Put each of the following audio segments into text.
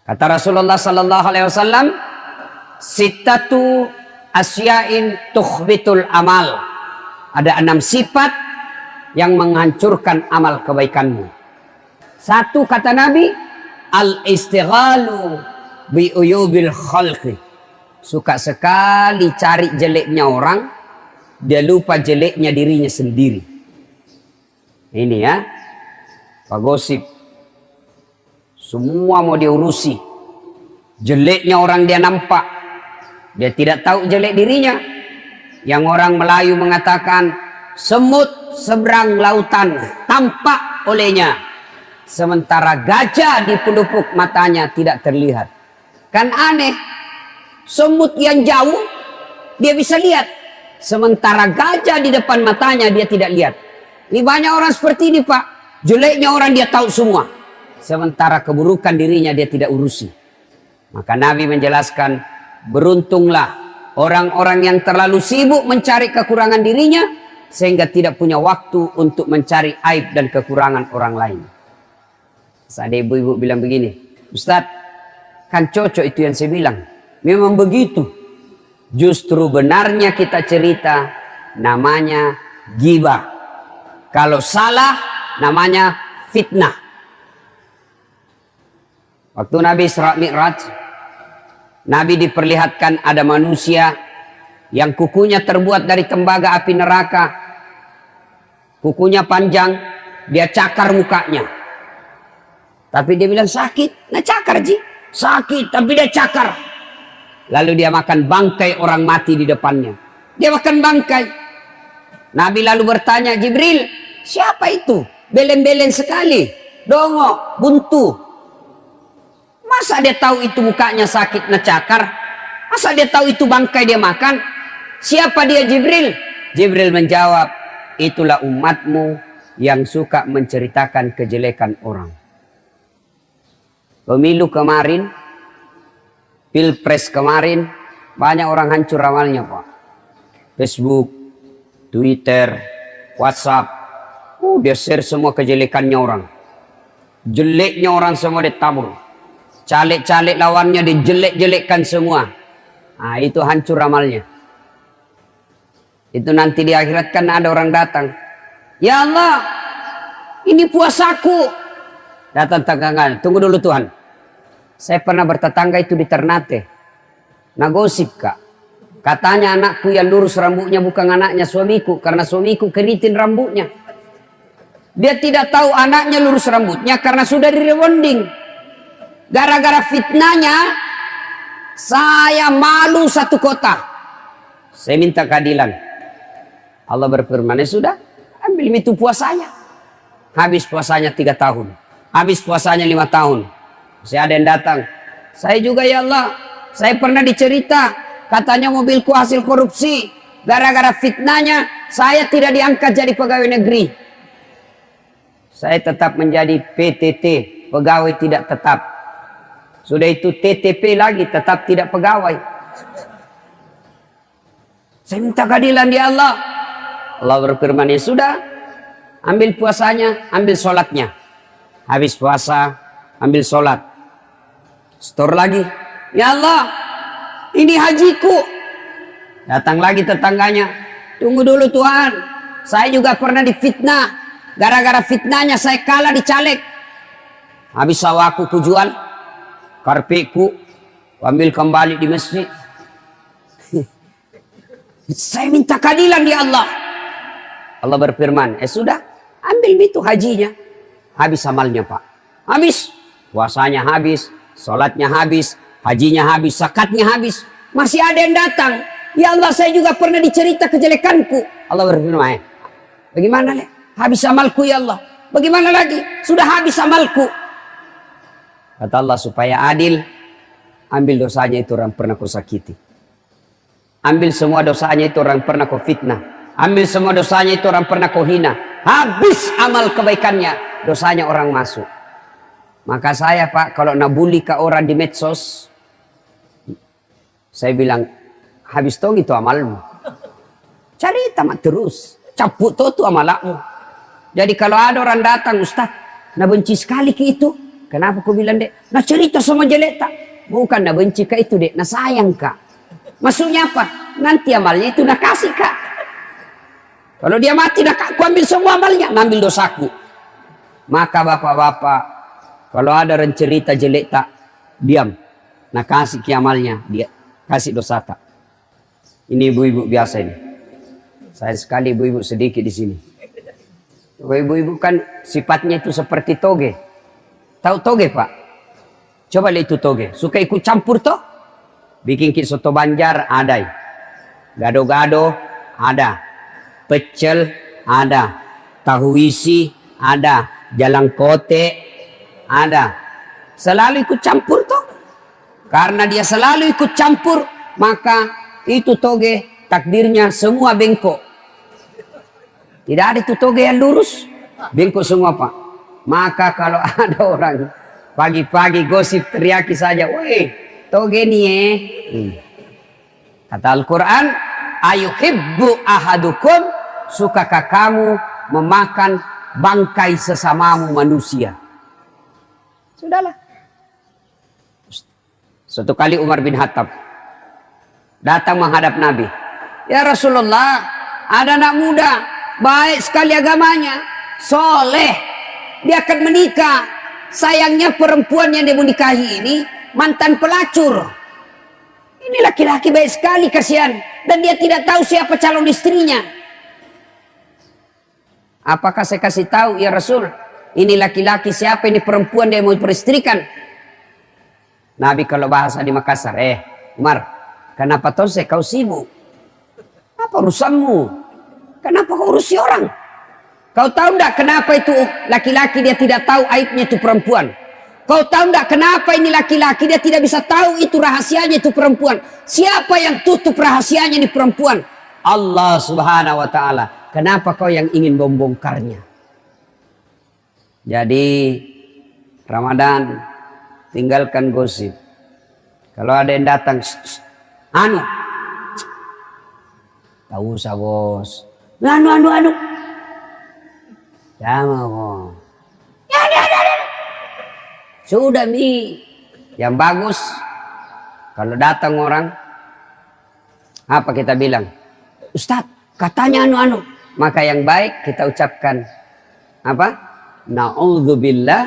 Kata Rasulullah sallallahu alaihi wasallam, sittatu asya'in tukhbitul amal. Ada 6 sifat yang menghancurkan amal kebaikanmu. 1, kata Nabi, al-istighalu bi uyubil khalqi. Suka sekali cari jeleknya orang, dia lupa jeleknya dirinya sendiri. Ini ya, Pak Gosip. Semua mau diurusi. Jeleknya orang dia nampak. Dia tidak tahu jelek dirinya. Yang orang Melayu mengatakan, semut seberang lautan tampak olehnya, sementara gajah di pelupuk matanya tidak terlihat. Kan aneh, semut yang jauh dia bisa lihat, sementara gajah di depan matanya dia tidak lihat. Ini banyak orang seperti ini, Pak. Jeleknya orang dia tahu semua, sementara keburukan dirinya dia tidak urusi. Maka Nabi menjelaskan, beruntunglah orang-orang yang terlalu sibuk mencari kekurangan dirinya sehingga tidak punya waktu untuk mencari aib dan kekurangan orang lain. Ada ibu-ibu bilang begini, Ustadz, kan cocok itu yang saya bilang. Memang begitu. Justru benarnya kita cerita namanya ghibah. Kalau salah namanya fitnah. Waktu Nabi Isra Mi'raj, Nabi diperlihatkan ada manusia yang kukunya terbuat dari tembaga api neraka. Kukunya panjang, dia cakar mukanya. Tapi dia bilang sakit. Nah cakar Ji, sakit tapi dia cakar. Lalu dia makan bangkai orang mati di depannya. Dia makan bangkai. Nabi lalu bertanya, Jibril, siapa itu? Belen-belen sekali, dongo, buntu. Masa dia tahu itu mukanya sakit ngecakar? Masa dia tahu itu bangkai dia makan? Siapa dia Jibril? Jibril menjawab, itulah umatmu yang suka menceritakan kejelekan orang. Pemilu kemarin, Pilpres kemarin, banyak orang hancur amalnya, Pak. Facebook, Twitter, WhatsApp, dia share semua kejelekannya orang. Jeleknya orang semua ditabur. Caleg-caleg lawannya dijelek-jelekkan semua. Nah, itu hancur amalnya. Itu nanti di akhirat kan ada orang datang. Ya Allah, ini puasaku. Datang tetangganya, tunggu dulu Tuhan. Saya pernah bertetangga itu di Ternate. Nah gosip Kak. Katanya anakku yang lurus rambutnya bukan anaknya suamiku. Karena suamiku keriting rambutnya. Dia tidak tahu anaknya lurus rambutnya karena sudah direwonding. Gara-gara fitnahnya, saya malu satu kota. Saya minta keadilan. Allah berfirman, ya sudah, ambil itu puasanya. Habis puasanya 3 tahun. Habis puasanya 5 tahun. Saya ada yang datang. Saya juga ya Allah, saya pernah dicerita, katanya mobilku hasil korupsi. Gara-gara fitnahnya, saya tidak diangkat jadi pegawai negeri. Saya tetap menjadi PTT, pegawai tidak tetap. Sudah itu TTP lagi, tetap tidak pegawai. Saya minta keadilan di Allah. Allah berfirman, ya sudah, ambil puasanya, ambil sholatnya. Habis puasa, ambil sholat. Store lagi. Ya Allah, ini hajiku. Datang lagi tetangganya. Tunggu dulu Tuhan, saya juga pernah difitnah. Gara-gara fitnahnya saya kalah di caleg. Habis sawahku kujual. Karpetku ambil kembali di masjid. Saya minta keadilan di Allah. Allah berfirman, sudah, ambil itu hajinya. Habis amalnya Pak. Habis. Puasanya habis, sholatnya habis, hajinya habis, zakatnya habis. Masih ada yang datang. Ya Allah, saya juga pernah dicerita kejelekanku. Allah berfirman, bagaimana? Habis amalku ya Allah. Bagaimana lagi? Sudah habis amalku. Kata Allah, supaya adil, ambil dosanya itu orang pernah kau sakiti. Ambil semua dosanya itu orang pernah kau fitnah. Ambil semua dosanya itu orang pernah kau hina. Habis amal kebaikannya, dosanya orang masuk. Maka saya Pak, kalau nabuli ke orang di medsos, saya bilang, habis tong itu amalmu. Cari tamat terus. Cabut itu amalmu. Jadi kalau ada orang datang, Ustaz, nah benci sekali ke itu. Kenapa kau bilang, Dek? Nah cerita sama jelek tak? Bukan nak benci kak itu, Dek. Nah sayang kak. Maksudnya apa? Nanti amalnya itu nak kasih kak. Kalau dia mati, nak aku ambil semua amalnya. Ambil dosaku. Maka bapak-bapak, kalau ada orang cerita jelek tak, diam. Nah kasih amalnya, dia kasih dosa tak. Ini ibu-ibu biasa ini. Saya sekali ibu-ibu sedikit di sini. Ibu-ibu kan sifatnya itu seperti toge. Tahu toge pak? Coba lihat itu toge. Suka ikut campur toh? Bikin kit soto Banjar ada. Gado-gado ada. Pecel ada. Tahu isi ada. Jalang kote ada. Selalu ikut campur toh? Karena dia selalu ikut campur, maka itu toge takdirnya semua bengkok. Tidak ada itu toge yang lurus. Bengkok semua pak. Maka kalau ada orang pagi-pagi gosip teriaki saja, woi toge nih Kata Al-Quran, ayuhibbu ahadukum, sukakah kamu memakan bangkai sesamamu manusia? Sudahlah. Suatu kali Umar bin Khattab datang menghadap Nabi. Ya Rasulullah, ada anak muda, baik sekali agamanya, soleh. Dia akan menikah. Sayangnya perempuan yang dia mau nikahi ini mantan pelacur. Ini laki-laki baik sekali, kasihan. Dan dia tidak tahu siapa calon istrinya. Apakah saya kasih tahu, ya Rasul, ini laki-laki siapa, ini perempuan dia mau peristrikan? Nabi kalau bahasa di Makassar, Umar, kenapa kau sibuk? Apa urusanmu? Kenapa kau urusi orang? Kau tahu enggak kenapa itu laki-laki dia tidak tahu aibnya itu perempuan? Kau tahu enggak kenapa ini laki-laki dia tidak bisa tahu itu rahasianya itu perempuan? Siapa yang tutup rahasianya ini perempuan? Allah Subhanahu wa taala. Kenapa kau yang ingin membongkarnya? Jadi Ramadan tinggalkan gosip. Kalau ada yang datang, anu. Tahu usah bos. Anu. Sama kok. Ya. Sudah Mi. Yang bagus kalau datang orang, apa kita bilang? Ustadz, katanya anu. Maka yang baik kita ucapkan apa? Na'udzubillah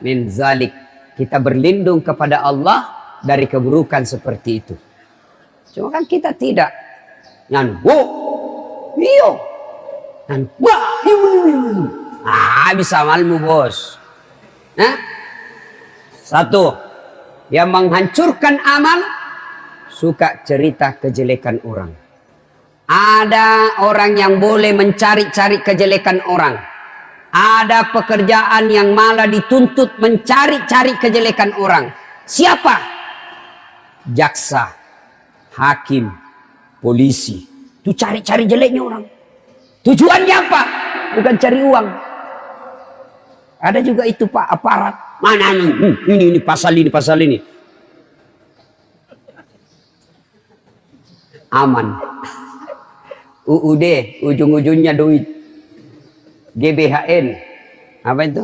min zalik. Kita berlindung kepada Allah dari keburukan seperti itu. Cuma kan kita tidak. Iyo. Dan bisa malmu bos. Satu, yang menghancurkan amal, suka cerita kejelekan orang. Ada orang yang boleh mencari-cari kejelekan orang. Ada pekerjaan yang malah dituntut mencari-cari kejelekan orang. Siapa? Jaksa, hakim, polisi. Itu cari-cari jeleknya orang. Tujuannya apa? Bukan cari uang. Ada juga itu pak, aparat. Mana ini pasal ini. Aman. UUD, ujung-ujungnya duit. GBHN. Apa itu?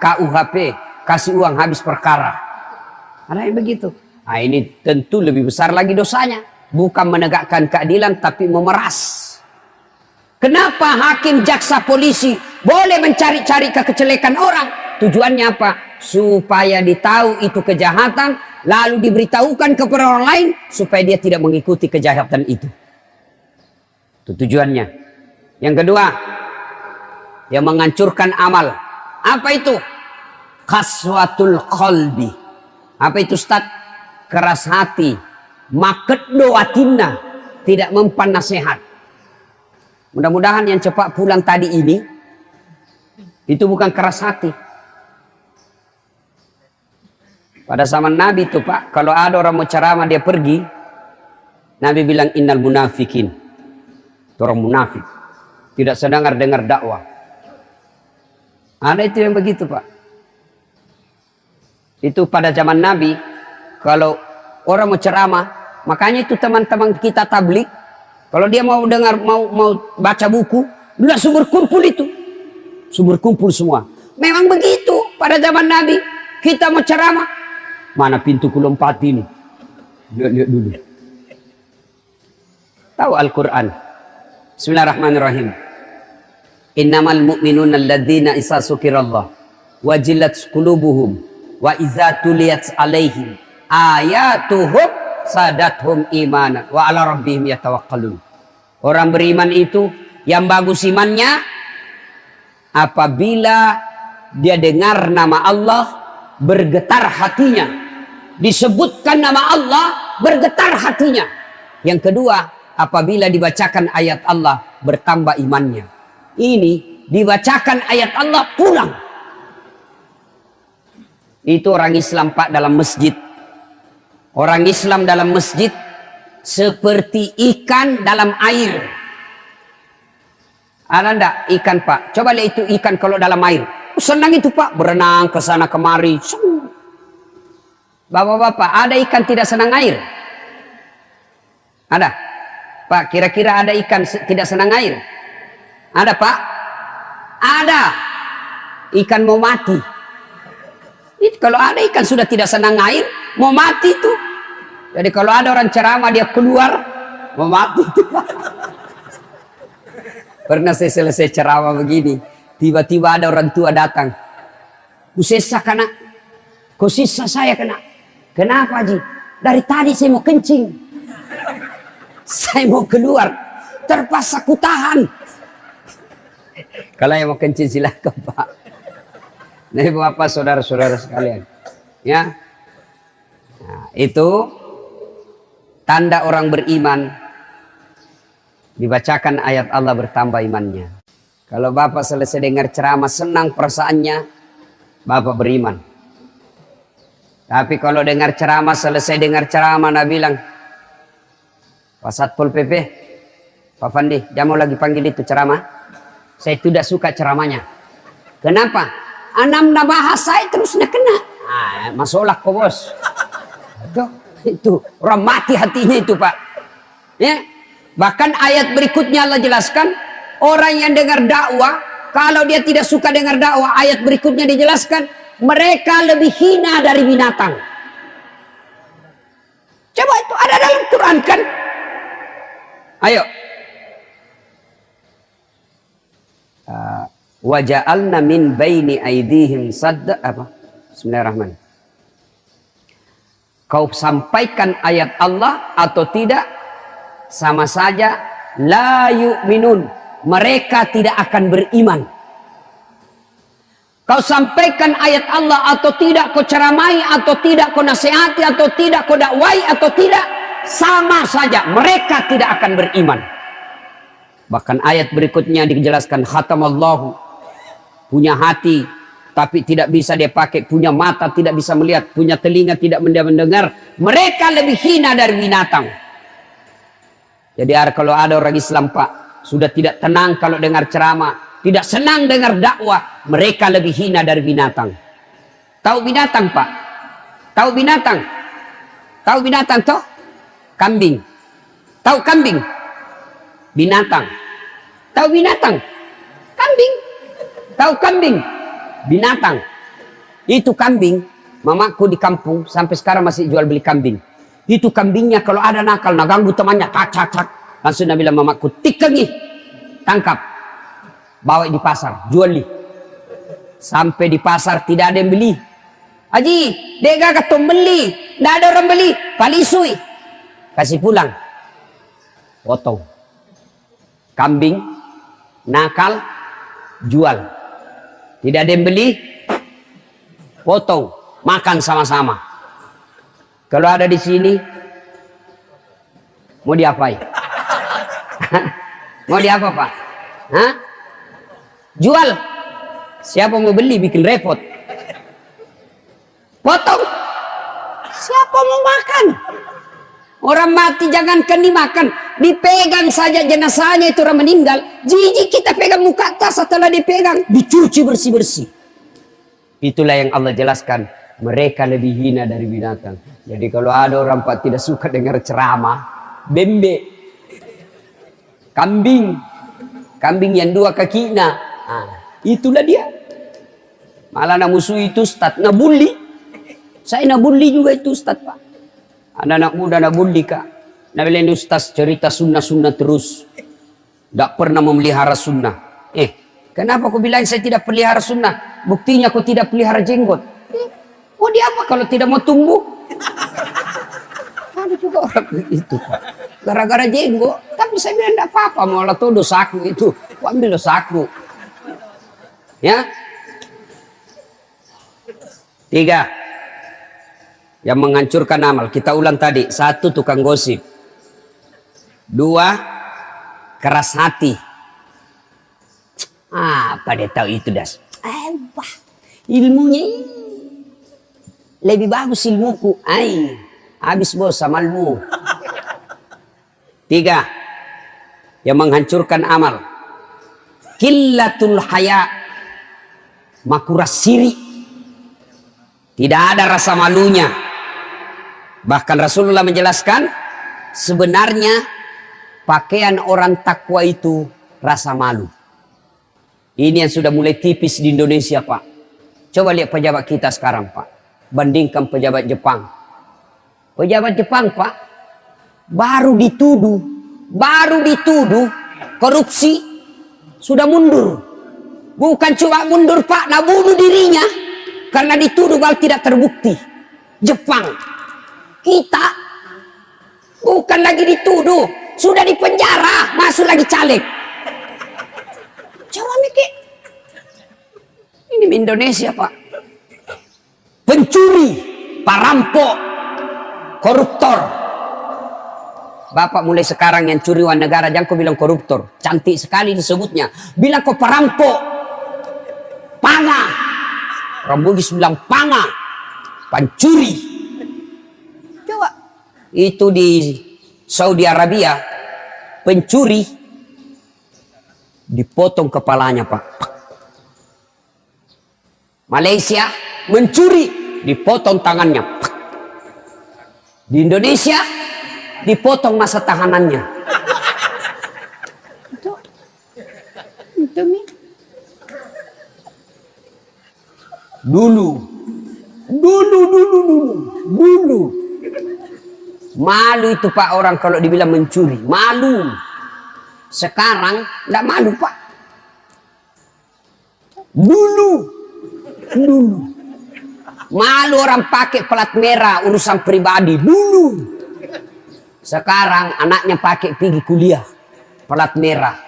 KUHP, kasih uang habis perkara. Ada yang begitu. Nah ini tentu lebih besar lagi dosanya. Bukan menegakkan keadilan tapi memeras. Kenapa hakim, jaksa, polisi boleh mencari-cari kejelekan orang? Tujuannya apa? Supaya ditahu itu kejahatan, lalu diberitahukan kepada orang lain supaya dia tidak mengikuti kejahatan itu. Itu tujuannya. Yang kedua, yang menghancurkan amal. Apa itu? Qaswatul qalbi. Apa itu Ustaz? Keras hati. Maket doatina. Tidak mempan nasihat. Mudah-mudahan yang cepat pulang tadi ini itu bukan keras hati. Pada zaman Nabi itu pak, kalau ada orang mau ceramah dia pergi, Nabi bilang innal munafikin, itu orang munafik, tidak dengar dakwah. Ada itu yang begitu pak. Itu pada zaman Nabi, kalau orang mau ceramah, makanya itu teman-teman kita tablik. Kalau dia mau dengar, mau baca buku, udah sumber kumpul itu. Sumber kumpul semua. Memang begitu. pada zaman Nabi. Kita mau ceramah, mana pintu kulompati ini? Lihat dulu. Tahu Al-Quran. Bismillahirrahmanirrahim. Innamal mu'minuna alladzina isa sukirallah wajilat qulubuhum wa iza tuliyat alaihim ayatuhum sadathum imanan wa ala rabbihim yatawakkalun. Orang beriman itu yang bagus imannya apabila dia dengar nama Allah bergetar hatinya, disebutkan nama Allah bergetar hatinya. Yang kedua, apabila dibacakan ayat Allah bertambah imannya. Ini dibacakan ayat Allah pulang. Itu orang Islam Pak dalam masjid. Orang Islam dalam masjid seperti ikan dalam air. Ada enggak ikan Pak? Coba lihat itu ikan kalau dalam air. Senang itu Pak, berenang ke sana kemari. Bapak-bapak, ada ikan tidak senang air? Ada? Pak, kira-kira ada ikan tidak senang air? Ada Pak? Ada. Ikan mau mati. Itu kalau ada ikan sudah tidak senang air, mau mati tuh. Jadi kalau ada orang ceramah dia keluar, mau mati tuh. Pernah saya selesai ceramah begini, tiba-tiba ada orang tua datang. Kusesa kena, kusisa saya kena. Kenapa Ji? Dari tadi saya mau kencing. Saya mau keluar, terpaksa ku tahan. Kalau yang mau kencing silakan Pak. Nah, Bapak saudara-saudara sekalian, ya. Nah, itu tanda orang beriman. Dibacakan ayat Allah bertambah imannya. Kalau Bapak selesai dengar ceramah senang perasaannya, Bapak beriman. Tapi kalau dengar ceramah, selesai dengar ceramah, Nabi bilang, Pak Satpol PP, Pak Fandi, jangan mau lagi panggil itu ceramah. Saya tidak suka ceramahnya. Kenapa? Anam bahasa terus nak kena. Masalah kok bos. Itu orang mati hatinya itu Pak. Ya. Bahkan ayat berikutnya Allah jelaskan, orang yang dengar dakwah, kalau dia tidak suka dengar dakwah, ayat berikutnya dijelaskan, mereka lebih hina dari binatang. Coba itu ada dalam Quran kan? Ayo. Wa ja'alna min baini aydihim sadda apa? Bismillahirrahmanirrahim. Kau sampaikan ayat Allah atau tidak, sama saja la yu'minun, mereka tidak akan beriman. Kau sampaikan ayat Allah atau tidak, kau ceramai atau tidak, kau nasihati atau tidak, kau dakwai atau tidak, sama saja mereka tidak akan beriman. Bahkan ayat berikutnya dijelaskan, khatamallahu, punya hati tapi tidak bisa dia pakai, punya mata tidak bisa melihat, punya telinga tidak mendengar, mereka lebih hina dari binatang. Jadi kalau ada orang Islam Pak, sudah tidak tenang kalau dengar ceramah, tidak senang dengar dakwah, mereka lebih hina dari binatang. Tahu binatang Pak? Tahu binatang? Tahu binatang toh? Kambing. Tahu kambing? Binatang. Tahu binatang? Kambing. Tahu kambing? Binatang. Itu kambing, mamaku di kampung sampai sekarang masih jual beli kambing. Itu kambingnya kalau ada nakal, nak ganggu temannya, tak. Langsung Nabi bilang mamaku, tikengi, tangkap, bawa di pasar, jual li. Sampai di pasar tidak ada yang beli. Haji, dega katong beli, tidak ada orang beli, palisui, kasih pulang, potong. Kambing, nakal, jual. Tidak ada yang beli, potong, makan sama-sama. Kalau ada di sini, mau diapain? Mau diapa Pak? Hah? Jual. Siapa mau beli bikin repot? Potong. Siapa mau makan? Orang mati jangankan dimakan, dipegang saja jenazahnya itu orang meninggal. Jijik kita pegang muka atas, setelah dipegang dicuci bersih-bersih. Itulah yang Allah jelaskan, mereka lebih hina dari binatang. Jadi kalau ada orang Pak tidak suka dengar ceramah, bembe, kambing yang dua kaki, itulah dia. Malah nak musuhi itu Ustaz, nabully. Saya nabully juga itu Ustaz, Pak. Anak-anak muda nabully, Kak. Nabilang Ustaz cerita sunnah-sunnah terus. Tidak pernah memelihara sunnah. Kenapa kau bilang saya tidak pelihara sunnah? Buktinya kau tidak pelihara jenggot. Mau dia apa kalau tidak mau tumbuh? Ada juga orang begitu, Pak. Gara-gara jenggot. Tapi saya bilang tidak apa-apa. Malah tuh dosaku itu. Kau ambil dosaku. Ya. 3. Yang menghancurkan amal. Kita ulang tadi. 1. Tukang gosip. 2. Keras hati. Apa dia tahu itu, Das? Wah, ilmunya lebih bagus ilmuku. Habis bos amalmu. 3. Yang menghancurkan amal. Qillatul haya. Makuras siri. Tidak ada rasa malunya. Bahkan Rasulullah menjelaskan, sebenarnya pakaian orang takwa itu rasa malu. Ini yang sudah mulai tipis di Indonesia, Pak. Coba lihat pejabat kita sekarang, Pak. Bandingkan pejabat Jepang. Pejabat Jepang, Pak, baru dituduh korupsi, sudah mundur. Bukan cuma mundur, Pak, nah bunuh dirinya karena dituduh bahwa tidak terbukti. Jepang, kita bukan lagi dituduh, sudah dipenjara, masuk lagi caleg. Coba mikir, ini Indonesia, Pak. Pencuri, perampok, koruptor. Bapak mulai sekarang yang curi uang negara jangan kau bilang koruptor. Cantik sekali disebutnya. Bilang kau perampok, panga. Orang Bugis bilang panga, pencuri. Coba, itu di Saudi Arabia, pencuri dipotong kepalanya, Pak. Malaysia mencuri dipotong tangannya. Di Indonesia dipotong masa tahanannya. Itu dulu. Malu itu, Pak, orang kalau dibilang mencuri, malu. Sekarang tidak malu, Pak. Dulu malu orang pakai plat merah urusan pribadi dulu. Sekarang anaknya pakai pergi kuliah plat merah,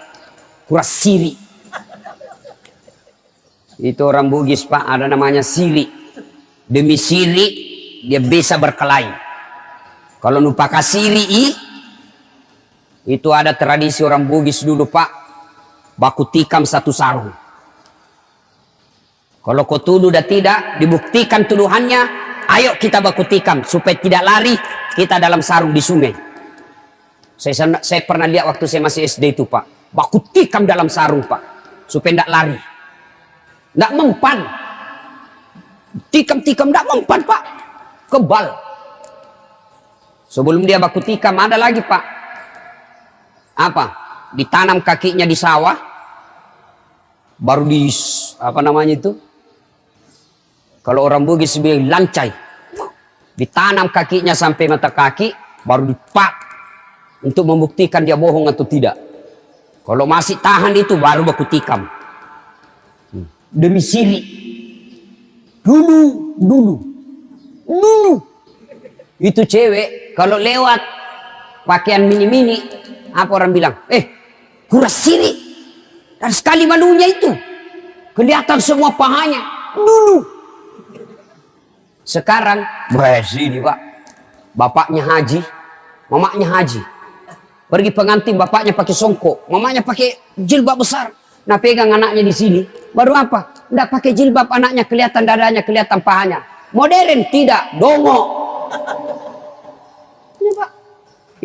kuras siri. Itu orang Bugis, Pak, ada namanya siri. Demi siri dia bisa berkelahi. Kalau numpaka siri itu ada tradisi orang Bugis dulu, Pak, baku tikam satu sarung. Kalau kau tuduh dan tidak dibuktikan tuduhannya, ayo kita baku tikam supaya tidak lari kita dalam sarung di sungai. Saya pernah lihat waktu saya masih SD itu, Pak, baku tikam dalam sarung, Pak, supaya tidak lari, tidak mempan. Tikam-tikam tidak mempan, Pak, kebal. Sebelum dia baku tikam ada lagi, Pak, apa, ditanam kakinya di sawah, baru di apa namanya itu, kalau orang Bugis bilang lancai, ditanam kakinya sampai mata kaki, baru dipak untuk membuktikan dia bohong atau tidak. Kalau masih tahan itu baru baku tikam. Demi siri. Dulu itu cewek kalau lewat pakaian mini-mini, apa orang bilang, kuras siri. Dan sekali malunya itu kelihatan semua pahanya. Dulu. Sekarang sini, Pak, bapaknya haji, mamanya haji, pergi pengantin, bapaknya pakai songkok, mamanya pakai jilbab besar. Nah, pegang anaknya di sini, baru apa? Nggak pakai jilbab, anaknya kelihatan dadanya, kelihatan pahanya. Modern tidak, dongok. Ini, Pak,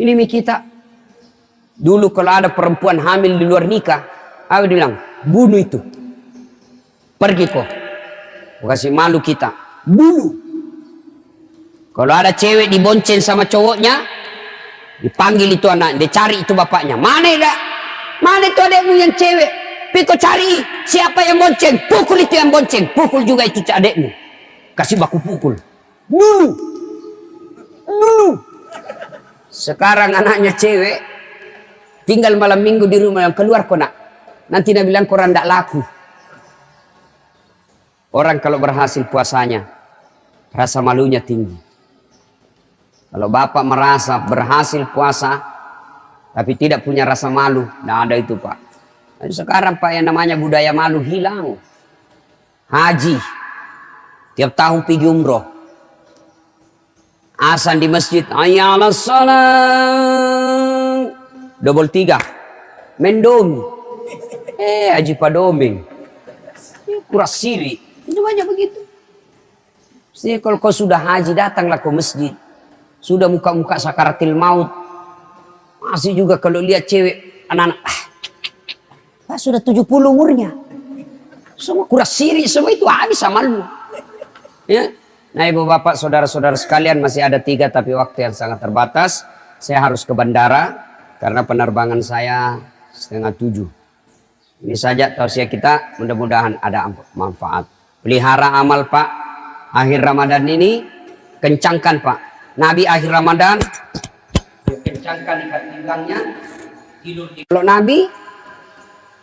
ini kita. Dulu kalau ada perempuan hamil di luar nikah, apa dia bilang? Bunuh itu. Pergi kok. Kasih malu kita. Dulu. Kalau ada cewek dibonceng sama cowoknya, dipanggil itu anak, dia cari itu bapaknya. Mana itu adekmu yang cewek? Piko cari siapa yang bonceng, pukul itu yang bonceng, pukul juga itu adekmu. Kasih baku pukul. Dulu. Sekarang anaknya cewek, tinggal malam minggu di rumah, yang keluar kok nak. Nanti dia bilang korang tidak laku. Orang kalau berhasil puasanya, rasa malunya tinggi. Kalau bapak merasa berhasil puasa, tapi tidak punya rasa malu, tidak ada itu pak. Dan sekarang pak yang namanya budaya malu hilang. Haji, tiap tahun pergi umroh. Azan di masjid, ayalah salat. Double 3. Mendomi. Haji padomeng. Kurang siri. Itu banyak begitu. Jadi kalau kau sudah haji, datanglah ke masjid. Sudah muka-muka sakaratil maut. Masih juga kalau lihat cewek, anak-anak. Sudah 70 umurnya. Semua kurang siri, semua itu habis sama lu. Ya. Nah ibu bapak saudara-saudara sekalian, masih ada 3 tapi waktu yang sangat terbatas. Saya harus ke bandara karena penerbangan saya 6:30. Ini saja tausiah kita, mudah-mudahan ada manfaat. Pelihara amal pak, akhir Ramadan ini kencangkan pak. Nabi akhir Ramadan kencangkan ikat pinggangnya, tidur. Kalau Nabi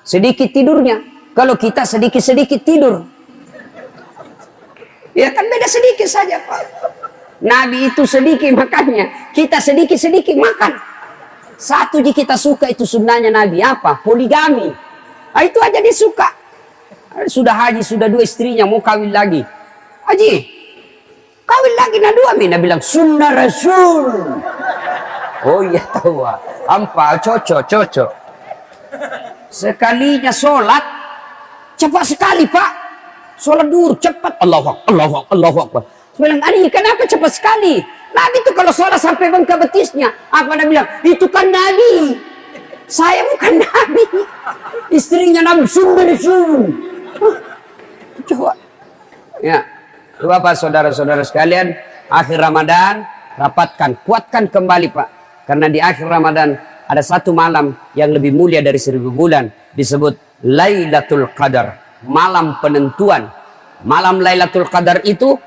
sedikit tidurnya, kalau kita sedikit-sedikit tidur. Ya kan beda sedikit saja pak. Nabi itu sedikit makannya, kita sedikit-sedikit makan. Satu yang kita suka itu sunnahnya Nabi apa? Poligami. Nah, itu aja dia suka. Sudah haji, sudah 2 istrinya, mau kawin lagi. Haji, kawin lagi na 2 mina bilang sunnah Rasul. Oh iya tahu. Ampa cocok. Sekalinya sholat cepat sekali pak. Sholat duhur cepat, Allahu Akbar. Bilang, ani kenapa cepat sekali? Nabi itu kalau sholat sampai bengkak betisnya, apa dia bilang? Itu kan Nabi. Saya bukan Nabi. Istrinya Nabi sungguh. Coba. Ya, Bapak saudara-saudara sekalian, akhir Ramadan rapatkan, kuatkan kembali pak. Karena di akhir Ramadan ada satu malam yang lebih mulia dari 1000 bulan, disebut Lailatul Qadar. Malam penentuan. Malam Lailatul Qadar itu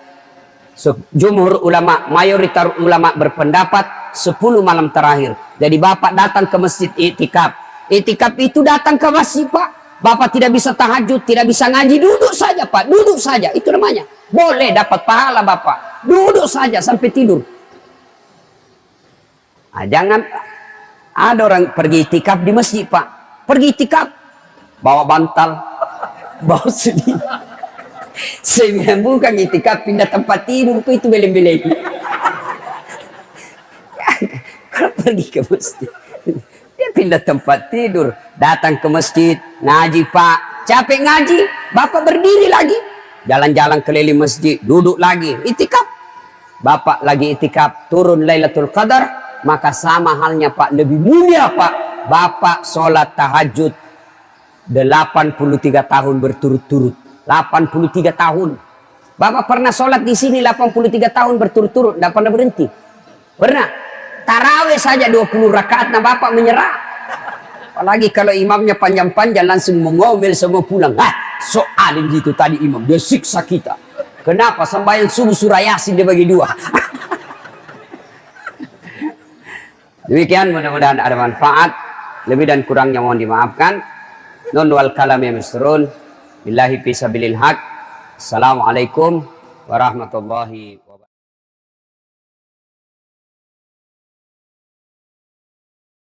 jumhur ulama, mayoritas ulama berpendapat 10 malam terakhir. Jadi bapak datang ke masjid itikaf. Itikaf itu datang ke masjid pak. Bapak tidak bisa tahajud, tidak bisa ngaji, duduk saja pak, duduk saja. Itu namanya. Boleh dapat pahala bapak. Duduk saja sampai tidur. Nah, jangan ada orang pergi itikaf di masjid pak. Pergi itikaf bawa bantal, bawa sedih. Saya bukan itikaf pindah tempat tidur itu beleng-beleng. Kalau pergi ke masjid, dia pindah tempat tidur, datang ke masjid, ngaji pak, capek ngaji, bapak berdiri lagi, jalan-jalan keliling masjid, duduk lagi, itikaf. Bapak lagi itikaf, turun Lailatul Qadar, maka sama halnya pak, lebih mulia pak. Bapak sholat tahajud 83 tahun berturut-turut. 83 tahun. Bapak pernah sholat di sini 83 tahun berturut-turut, tidak pernah berhenti. Pernah. Tarawih saja 20 rakaat, nah bapak menyerah. Apalagi kalau imamnya panjang-panjang, langsung mengomel semua pulang. Soalin gitu tadi imam, dia siksa kita. Kenapa? Sembahyang subuh surah Yasin dia bagi 2. Demikian, mudah-mudahan ada manfaat. Lebih dan kurangnya mohon dimaafkan. Non wal kalam ya misrun. Billahi fisabilil haq. Assalamualaikum warahmatullahi wabarakatuh.